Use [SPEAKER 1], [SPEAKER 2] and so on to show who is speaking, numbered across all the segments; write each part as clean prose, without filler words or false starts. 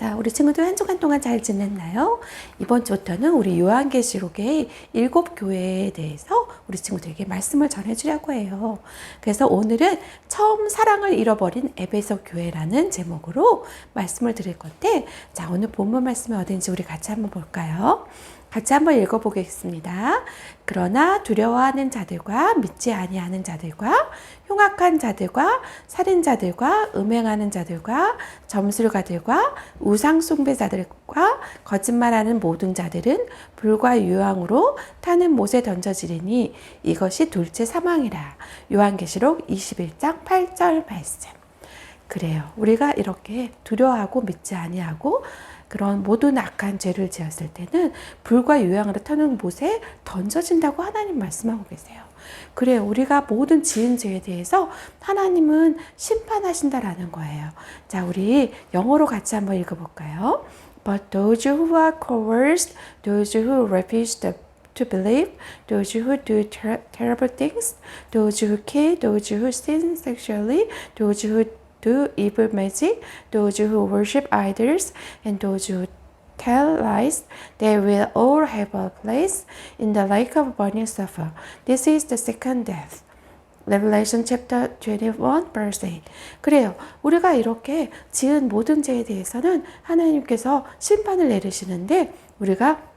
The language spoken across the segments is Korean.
[SPEAKER 1] 자, 우리 친구들 한 주간 동안 잘 지냈나요? 이번 주부터는 우리 요한계시록의 7교회에 대해서 우리 친구들에게 말씀을 전해주려고 해요. 그래서 오늘은 처음 사랑을 잃어버린 에베소 교회라는 제목으로 말씀을 드릴 건데, 자, 오늘 본문 말씀이 어딘지 우리 같이 한번 볼까요? 같이 한번 읽어보겠습니다. 그러나 두려워하는 자들과 믿지 아니하는 자들과 흉악한 자들과 살인자들과 음행하는 자들과 점술가들과 우상숭배자들과 거짓말하는 모든 자들은 불과 유황으로 타는 못에 던져지리니 이것이 둘째 사망이라. 요한계시록 21장 8절 말씀. 그래요. 우리가 이렇게 두려워하고 믿지 아니하고 그런 모든 악한 죄를 지었을 때는 불과 유황으로 타는 못에 던져진다고 하나님 말씀하고 계세요. 그래요. 우리가 모든 지은 죄에 대해서 하나님은 심판하신다라는 거예요. 자, 우리 영어로 같이 한번 읽어볼까요? But those who are cowards, those who refuse to believe, those who do terrible things, those who kill, those who sin sexually, those who do evil magic, those who worship idols, and those who tell lies, they will all have a place in the lake of burning sulfur. This is the second death. Revelation chapter 21 verse 8. 그래요. 우리가 이렇게 지은 모든 죄에 대해서는 하나님께서 심판을 내리시는데 우리가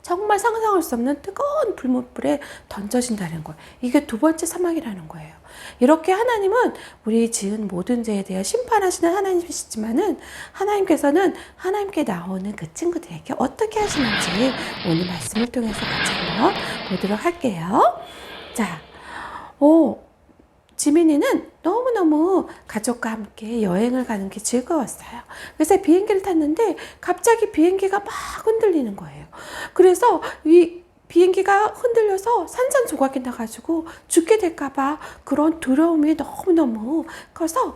[SPEAKER 1] 정말 상상할 수 없는 뜨거운 불못불에 던져진다는 거예요. 이게 두 번째 사망이라는 거예요. 이렇게 하나님은 우리 지은 모든 죄에 대해 심판하시는 하나님이시지만은 하나님께서는 하나님께 나오는 그 친구들에게 어떻게 하시는지 오늘 말씀을 통해서 같이 한번 보도록 할게요. 자, 지민이는 너무너무 가족과 함께 여행을 가는 게 즐거웠어요. 그래서 비행기를 탔는데 갑자기 비행기가 막 흔들리는 거예요. 그래서 이 비행기가 흔들려서 산산조각이 나가지고 죽게 될까봐 그런 두려움이 너무너무 커서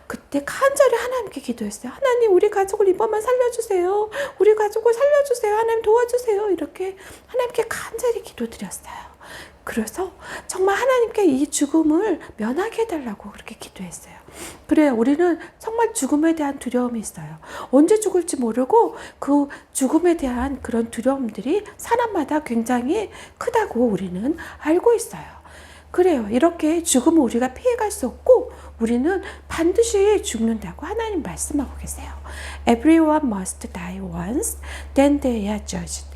[SPEAKER 1] 그때 간절히 하나님께 기도했어요. 하나님, 우리 가족을 이번만 살려주세요. 우리 가족을 살려주세요. 하나님 도와주세요. 이렇게 하나님께 간절히 기도드렸어요. 그래서 정말 하나님께 이 죽음을 면하게 해달라고 그렇게 기도했어요. 그래요. 우리는 정말 죽음에 대한 두려움이 있어요. 언제 죽을지 모르고 그 죽음에 대한 그런 두려움들이 사람마다 굉장히 크다고 우리는 알고 있어요. 그래요. 이렇게 죽음을 우리가 피해갈 수 없고 우리는 반드시 죽는다고 하나님 말씀하고 계세요. Everyone must die once, then they are judged.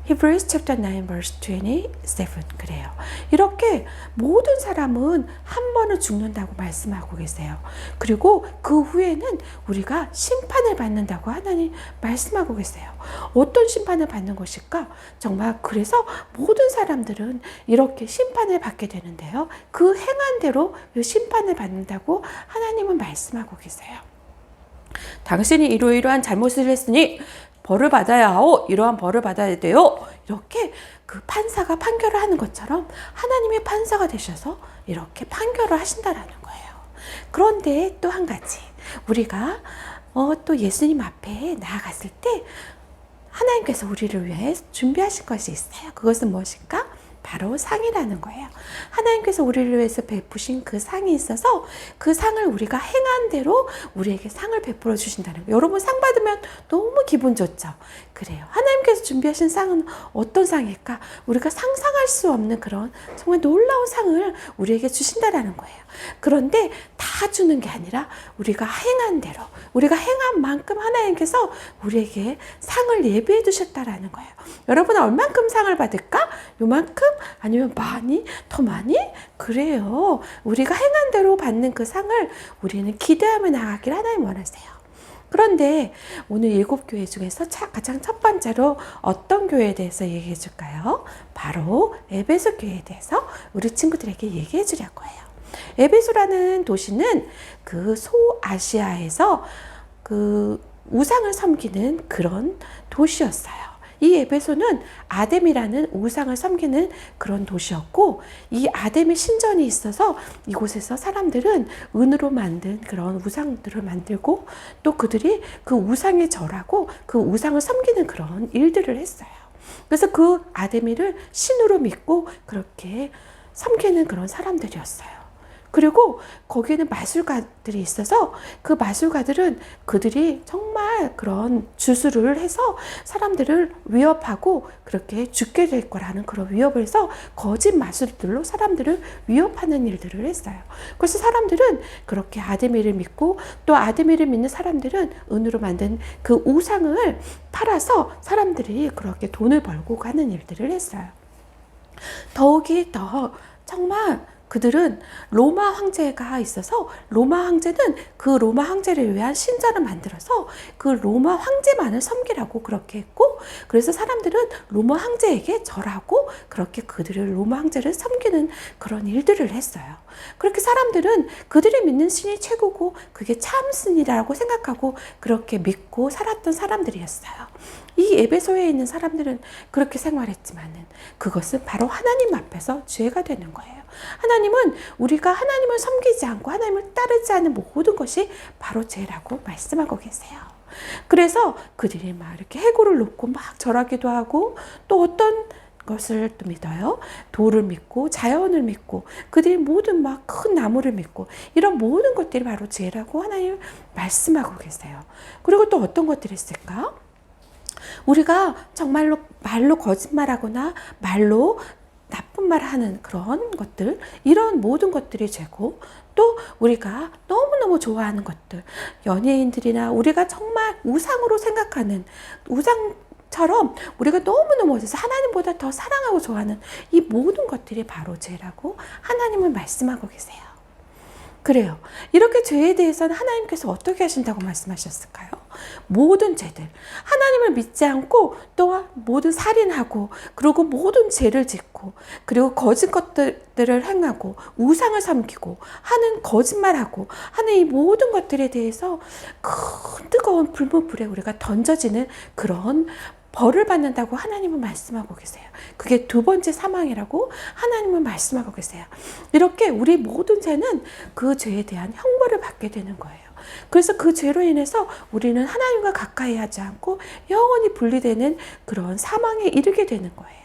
[SPEAKER 1] Hebrews chapter 9 verse 27. 그래요. 이렇게 모든 사람은 한 번은 죽는다고 말씀하고 계세요. 그리고 그 후에는 우리가 심판을 받는다고 하나님 말씀하고 계세요. 어떤 심판을 받는 것일까? 정말 그래서 모든 사람들은 이렇게 심판을 받게 되는데요. 그 행한 대로 그 심판을 받는다고 하나님은 말씀하고 계세요. 당신이 이러이러한 잘못을 했으니 벌을 받아야 하오. 이러한 벌을 받아야 돼요. 이렇게 그 판사가 판결을 하는 것처럼 하나님의 판사가 되셔서 이렇게 판결을 하신다라는 거예요. 그런데 또 한 가지, 우리가 또 예수님 앞에 나아갔을 때 하나님께서 우리를 위해 준비하신 것이 있어요. 그것은 무엇일까? 바로 상이라는 거예요. 하나님께서 우리를 위해서 베푸신 그 상이 있어서 그 상을 우리가 행한 대로 우리에게 상을 베풀어 주신다는 거예요. 여러분, 상 받으면 너무 기분 좋죠? 그래요. 하나님께서 준비하신 상은 어떤 상일까? 우리가 상상할 수 없는 그런 정말 놀라운 상을 우리에게 주신다는 거예요. 그런데 다 주는 게 아니라 우리가 행한 대로, 우리가 행한 만큼 하나님께서 우리에게 상을 예비해 두셨다라는 거예요. 여러분은 얼만큼 상을 받을까? 요만큼? 아니면 많이? 더 많이? 그래요. 우리가 행한 대로 받는 그 상을 우리는 기대하며 나가길 하나님 원하세요. 그런데 오늘 7교회 중에서 가장 첫 번째로 어떤 교회에 대해서 얘기해 줄까요? 바로 에베소 교회에 대해서 우리 친구들에게 얘기해 주려고 해요. 에베소라는 도시는 그 소아시아에서 그 우상을 섬기는 그런 도시였어요. 이 에베소는 아뎀이라는 우상을 섬기는 그런 도시였고, 이 아뎀의 신전이 있어서 이곳에서 사람들은 은으로 만든 그런 우상들을 만들고 또 그들이 그 우상에 절하고 그 우상을 섬기는 그런 일들을 했어요. 그래서 그 아데미를 신으로 믿고 그렇게 섬기는 그런 사람들이었어요. 그리고 거기에는 마술가들이 있어서 그 마술가들은 그들이 정말 그런 주술을 해서 사람들을 위협하고 그렇게 죽게 될 거라는 그런 위협을 해서 거짓 마술들로 사람들을 위협하는 일들을 했어요. 그래서 사람들은 그렇게 아드미를 믿고 또 아드미를 믿는 사람들은 은으로 만든 그 우상을 팔아서 사람들이 그렇게 돈을 벌고 가는 일들을 했어요. 더욱이 더 정말 그들은 로마 황제가 있어서 로마 황제는 그 로마 황제를 위한 신전을 만들어서 그 로마 황제만을 섬기라고 그렇게 했고, 그래서 사람들은 로마 황제에게 절하고 그렇게 그들을 로마 황제를 섬기는 그런 일들을 했어요. 그렇게 사람들은 그들이 믿는 신이 최고고 그게 참 신이라고 생각하고 그렇게 믿고 살았던 사람들이었어요. 이 에베소에 있는 사람들은 그렇게 생활했지만은 그것은 바로 하나님 앞에서 죄가 되는 거예요. 하나님은 우리가 하나님을 섬기지 않고 하나님을 따르지 않는 모든 것이 바로 죄라고 말씀하고 계세요. 그래서 그들이 막 이렇게 해골을 놓고 막 절하기도 하고 또 어떤 것을 또 믿어요. 돌을 믿고 자연을 믿고 그들이 모든 막 큰 나무를 믿고 이런 모든 것들이 바로 죄라고 하나님 말씀하고 계세요. 그리고 또 어떤 것들이 있을까? 우리가 정말로 말로 거짓말하거나 말로 나쁜 말 하는 그런 것들, 이런 모든 것들이 죄고, 또 우리가 너무너무 좋아하는 것들, 연예인들이나 우리가 정말 우상으로 생각하는 우상처럼 우리가 너무너무 어디서 하나님보다 더 사랑하고 좋아하는 이 모든 것들이 바로 죄라고 하나님은 말씀하고 계세요. 그래요. 이렇게 죄에 대해서는 하나님께서 어떻게 하신다고 말씀하셨을까요? 모든 죄들, 하나님을 믿지 않고 또 모든 살인하고 그리고 모든 죄를 짓고 그리고 거짓 것들을 행하고 우상을 섬기고 하는 거짓말하고 하는 이 모든 것들에 대해서 큰 뜨거운 불문불에 우리가 던져지는 그런 벌을 받는다고 하나님은 말씀하고 계세요. 그게 두 번째 사망이라고 하나님은 말씀하고 계세요. 이렇게 우리 모든 죄는 그 죄에 대한 형벌을 받게 되는 거예요. 그래서 그 죄로 인해서 우리는 하나님과 가까이 하지 않고 영원히 분리되는 그런 사망에 이르게 되는 거예요.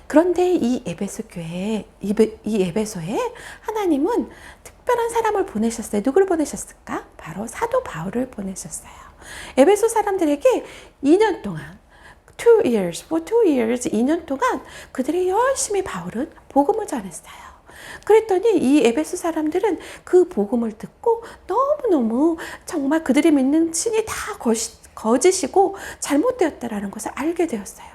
[SPEAKER 1] 그런데 이 에베소 교회에, 이 에베소에 하나님은 특별한 사람을 보내셨어요. 누구를 보내셨을까? 바로 사도 바울을 보내셨어요. 에베소 사람들에게 2년 동안 2 years 2년 동안 그들이 열심히 바울은 복음을 전했어요. 그랬더니 이 에베소 사람들은 그 복음을 듣고 너무너무 정말 그들이 믿는 신이 다 거짓이고 잘못되었다라는 것을 알게 되었어요.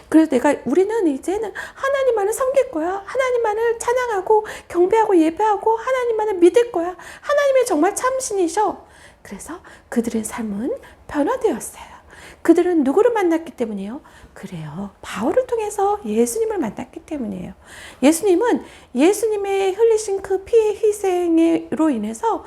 [SPEAKER 1] 그래서 우리는 이제는 하나님만을 섬길 거야. 하나님만을 찬양하고 경배하고 예배하고 하나님만을 믿을 거야. 하나님이 정말 참신이셔. 그래서 그들의 삶은 변화되었어요. 그들은 누구를 만났기 때문이에요? 그래요. 바울을 통해서 예수님을 만났기 때문이에요. 예수님은 예수님의 흘리신 그 피의 희생으로 인해서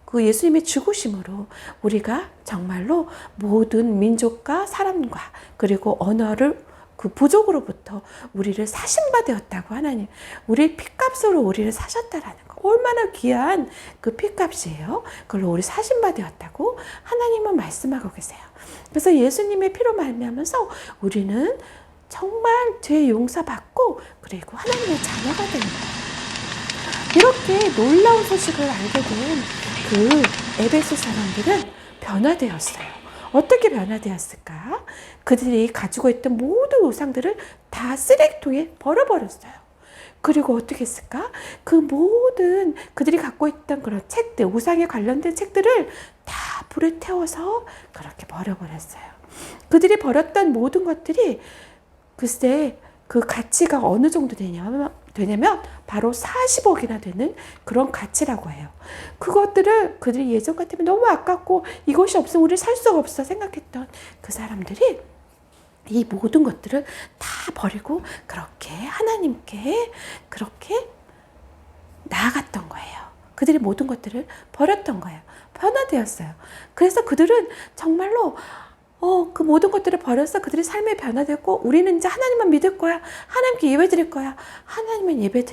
[SPEAKER 1] 그 예수님의 죽으심으로 우리가 정말로 모든 민족과 사람과 그리고 언어를 그 부족으로부터 우리를 사신바 되었다고 하나님, 우리 피값으로 우리를 사셨다라는 거. 얼마나 귀한 그 피값이에요. 그걸로 우리 사신바 되었다고 하나님은 말씀하고 계세요. 그래서 예수님의 피로 말미암아서 우리는 정말 죄 용서받고 그리고 하나님의 자녀가 되는 거예요. 이렇게 놀라운 소식을 알게 된 그 에베소 사람들은 변화되었어요. 어떻게 변화되었을까? 그들이 가지고 있던 모든 우상들을 다 쓰레기통에 버려버렸어요. 그리고 어떻게 했을까? 그 모든 그들이 갖고 있던 그런 책들, 우상에 관련된 책들을 다 불에 태워서 그렇게 버려버렸어요. 그들이 버렸던 모든 것들이 글쎄 그 가치가 어느 정도 되냐면 바로 40억이나 되는 그런 가치라고 해요. 그것들을 그들이 예전 같으면 너무 아깝고 이것이 없으면 우리 살 수가 없어 생각했던 그 사람들이 이 모든 것들을 다 버리고 그렇게 하나님께 그렇게 나아갔던 거예요. 그들이 모든 것들을 버렸던 거예요. 변화되었어요. 그래서 그들은 정말로 그 모든 것들을 버려서 그들의 삶이 변화됐고 우리는 이제 하나님만 믿을 거야. 하나님께 예배 드릴 거야. 하나님만 예배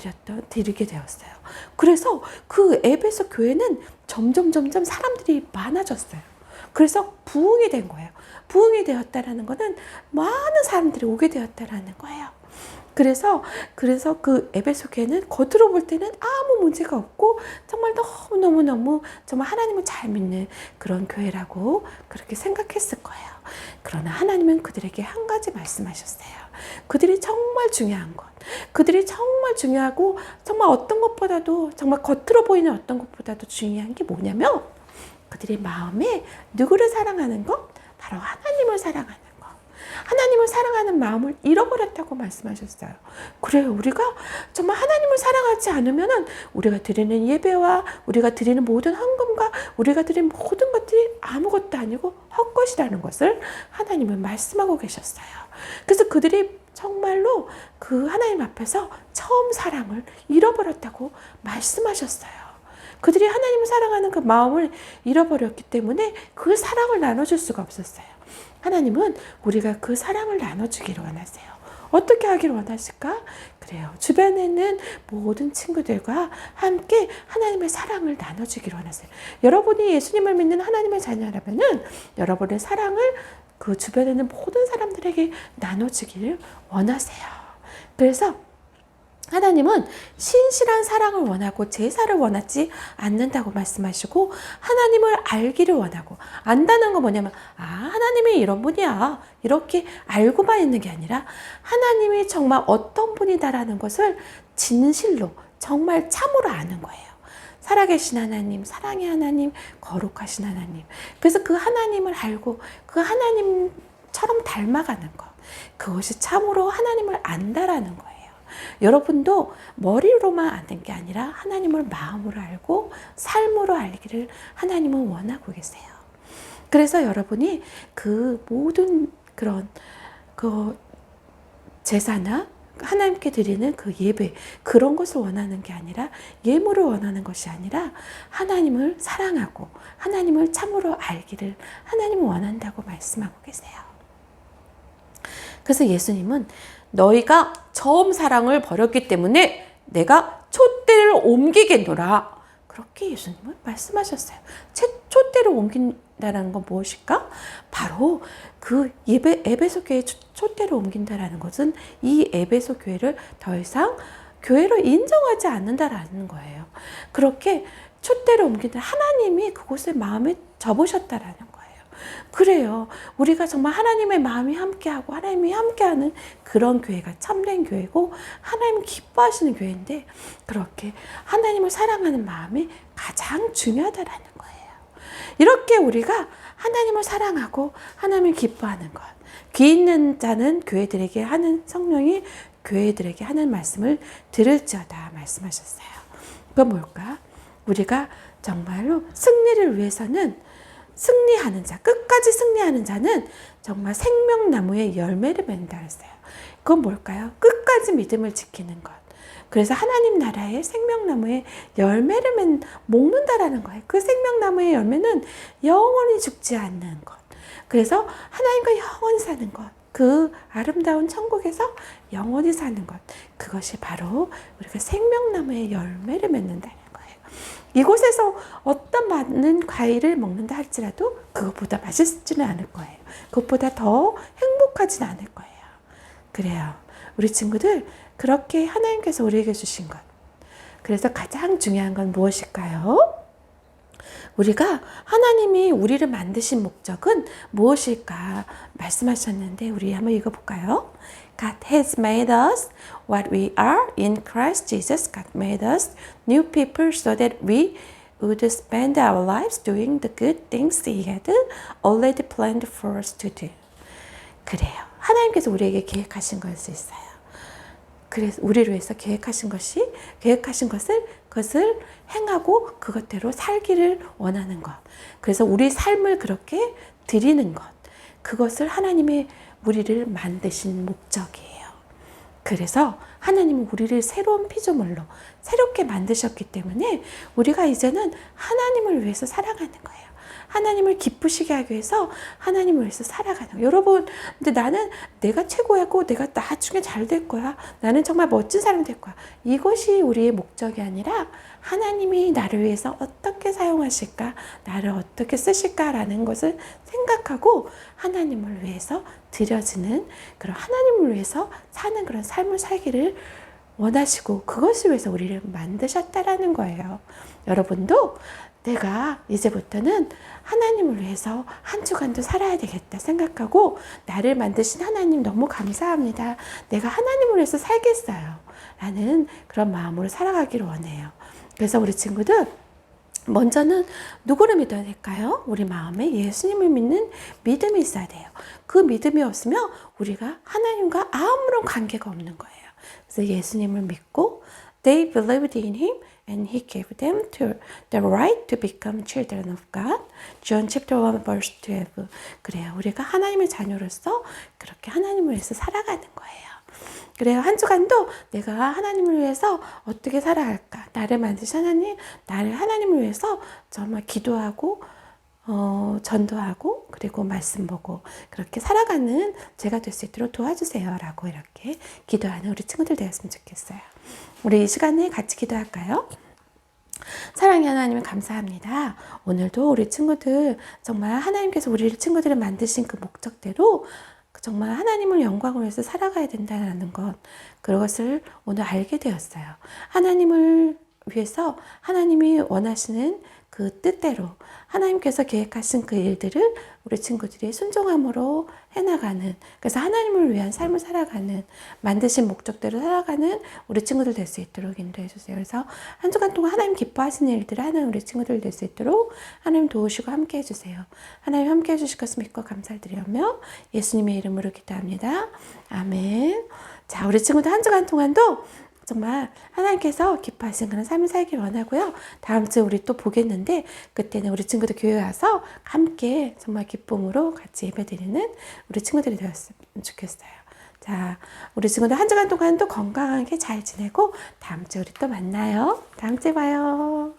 [SPEAKER 1] 드리게 되었어요. 그래서 그 에베소 교회는 점점 사람들이 많아졌어요. 그래서 부흥이 된 거예요. 부흥이 되었다라는 것은 많은 사람들이 오게 되었다라는 거예요. 그래서 그 에베소 교회는 겉으로 볼 때는 아무 문제가 없고 정말 너무너무 정말 하나님을 잘 믿는 그런 교회라고 그렇게 생각했을 거예요. 그러나 하나님은 그들에게 한 가지 말씀하셨어요. 그들이 정말 중요한 것, 그들이 정말 중요하고 정말 어떤 것보다도 정말 겉으로 보이는 어떤 것보다도 중요한 게 뭐냐면 그들의 마음에 누구를 사랑하는 것? 바로 하나님을 사랑하는 것. 하나님을 사랑하는 마음을 잃어버렸다고 말씀하셨어요. 그래요. 우리가 정말 하나님을 사랑하지 않으면은 우리가 드리는 예배와 우리가 드리는 모든 헌금과 우리가 드리는 모든 것들이 아무것도 아니고 헛것이라는 것을 하나님은 말씀하고 계셨어요. 그래서 그들이 정말로 그 하나님 앞에서 처음 사랑을 잃어버렸다고 말씀하셨어요. 그들이 하나님을 사랑하는 그 마음을 잃어버렸기 때문에 그 사랑을 나눠줄 수가 없었어요. 하나님은 우리가 그 사랑을 나눠주기를 원하세요. 어떻게 하기를 원하실까? 그래요. 주변에 있는 모든 친구들과 함께 하나님의 사랑을 나눠주기를 원하세요. 여러분이 예수님을 믿는 하나님의 자녀라면은 여러분의 사랑을 그 주변에 있는 모든 사람들에게 나눠주기를 원하세요. 그래서 하나님은 신실한 사랑을 원하고 제사를 원하지 않는다고 말씀하시고 하나님을 알기를 원하고 안다는 건 뭐냐면 하나님이 이런 분이야 이렇게 알고만 있는 게 아니라 하나님이 정말 어떤 분이다라는 것을 진실로 정말 참으로 아는 거예요. 살아계신 하나님, 사랑의 하나님, 거룩하신 하나님. 그래서 그 하나님을 알고 그 하나님처럼 닮아가는 것. 그것이 참으로 하나님을 안다라는 거예요. 여러분도 머리로만 아는 게 아니라 하나님을 마음으로 알고 삶으로 알기를 하나님은 원하고 계세요. 그래서 여러분이 그 모든 그런 그 제사나 하나님께 드리는 그 예배 그런 것을 원하는 게 아니라 예물을 원하는 것이 아니라 하나님을 사랑하고 하나님을 참으로 알기를 하나님은 원한다고 말씀하고 계세요. 그래서 예수님은 너희가 처음 사랑을 버렸기 때문에 내가 촛대를 옮기겠노라. 그렇게 예수님은 말씀하셨어요. 촛대를 옮긴다는 건 무엇일까? 바로 그 에베소 교회의 촛대를 옮긴다라는 것은 이 에베소 교회를 더 이상 교회로 인정하지 않는다라는 거예요. 그렇게 촛대를 옮긴다. 하나님이 그곳에 마음에 접으셨다라는 거예요. 그래요. 우리가 정말 하나님의 마음이 함께하고 하나님이 함께하는 그런 교회가 참된 교회고 하나님 기뻐하시는 교회인데 그렇게 하나님을 사랑하는 마음이 가장 중요하다라는 거예요. 이렇게 우리가 하나님을 사랑하고 하나님을 기뻐하는 것. 귀 있는 자는 교회들에게 하는 성령이 교회들에게 하는 말씀을 들을지어다 말씀하셨어요. 그건 뭘까? 우리가 정말로 승리를 위해서는 승리하는 자, 끝까지 승리하는 자는 정말 생명나무의 열매를 맺는다 했어요. 그건 뭘까요? 끝까지 믿음을 지키는 것. 그래서 하나님 나라의 생명나무의 열매를 먹는다라는 거예요. 그 생명나무의 열매는 영원히 죽지 않는 것. 그래서 하나님과 영원히 사는 것. 그 아름다운 천국에서 영원히 사는 것. 그것이 바로 우리가 생명나무의 열매를 맺는다는 거예요. 이곳에서 어떤 많은 과일을 먹는다 할지라도 그것보다 맛있지는 않을 거예요. 그것보다 더 행복하지는 않을 거예요. 그래요. 우리 친구들 그렇게 하나님께서 우리에게 주신 것. 그래서 가장 중요한 건 무엇일까요? 우리가 하나님이 우리를 만드신 목적은 무엇일까 말씀하셨는데 우리 한번 읽어볼까요? God has made us what we are in Christ Jesus. God made us new people so that we would spend our lives doing the good things He had already planned for us to do. 그래요. 하나님께서 우리에게 계획하신 것이 있어요. 그래서 우리를 위해서 계획하신 것을 행하고 그것대로 살기를 원하는 것. 그래서 우리 삶을 그렇게 드리는 것. 그것을 하나님의 우리를 만드신 목적이에요. 그래서 하나님은 우리를 새로운 피조물로 새롭게 만드셨기 때문에 우리가 이제는 하나님을 위해서 살아가는 거예요. 하나님을 기쁘시게 하기 위해서 하나님을 위해서 살아가는 거예요. 여러분, 근데 나는 내가 최고야고 내가 나중에 잘 될 거야. 나는 정말 멋진 사람이 될 거야. 이것이 우리의 목적이 아니라 하나님이 나를 위해서 어떻게 사용하실까, 나를 어떻게 쓰실까라는 것을 생각하고 하나님을 위해서 드려지는 그런 하나님을 위해서 사는 그런 삶을 살기를 원하시고 그것을 위해서 우리를 만드셨다라는 거예요. 여러분도 내가 이제부터는 하나님을 위해서 한 주간도 살아야 되겠다 생각하고 나를 만드신 하나님 너무 감사합니다. 내가 하나님을 위해서 살겠어요. 라는 그런 마음으로 살아가기를 원해요. 그래서 우리 친구들 먼저는 누구를 믿어야 될까요? 우리 마음에 예수님을 믿는 믿음이 있어야 돼요. 그 믿음이 없으면 우리가 하나님과 아무런 관계가 없는 거예요. 그래서 예수님을 믿고 they believed in him and he gave them the right to become children of God. John chapter 1 verse 12. 그래요. 우리가 하나님의 자녀로서 그렇게 하나님을 위해서 살아가는 거예요. 그래요. 한 주간도 내가 하나님을 위해서 어떻게 살아갈까? 나를 만드신 하나님, 나를 하나님을 위해서 정말 기도하고 전도하고 그리고 말씀 보고 그렇게 살아가는 제가 될 수 있도록 도와주세요 라고 이렇게 기도하는 우리 친구들 되었으면 좋겠어요. 우리 이 시간에 같이 기도할까요? 사랑의 하나님 감사합니다. 오늘도 우리 친구들 정말 하나님께서 우리 친구들을 만드신 그 목적대로 정말 하나님을 영광을 위해서 살아가야 된다는 것, 그것을 오늘 알게 되었어요. 하나님을 위해서 하나님이 원하시는 그 뜻대로 하나님께서 계획하신 그 일들을 우리 친구들이 순종함으로 해나가는, 그래서 하나님을 위한 삶을 살아가는, 만드신 목적대로 살아가는 우리 친구들 될 수 있도록 인도해 주세요. 그래서 한 주간 동안 하나님 기뻐하시는 일들을 하는 우리 친구들 될 수 있도록 하나님 도우시고 함께 해주세요. 하나님 함께 해주실 것을 믿고 감사드리며 예수님의 이름으로 기도합니다. 아멘. 자, 우리 친구들 한 주간 동안도 정말 하나님께서 기뻐하시는 그런 삶을 살기 원하고요. 다음 주에 우리 또 보겠는데 그때는 우리 친구들 교회 와서 함께 정말 기쁨으로 같이 예배드리는 우리 친구들이 되었으면 좋겠어요. 자, 우리 친구들 한 주간 동안도 건강하게 잘 지내고 다음 주에 우리 또 만나요. 다음 주에 봐요.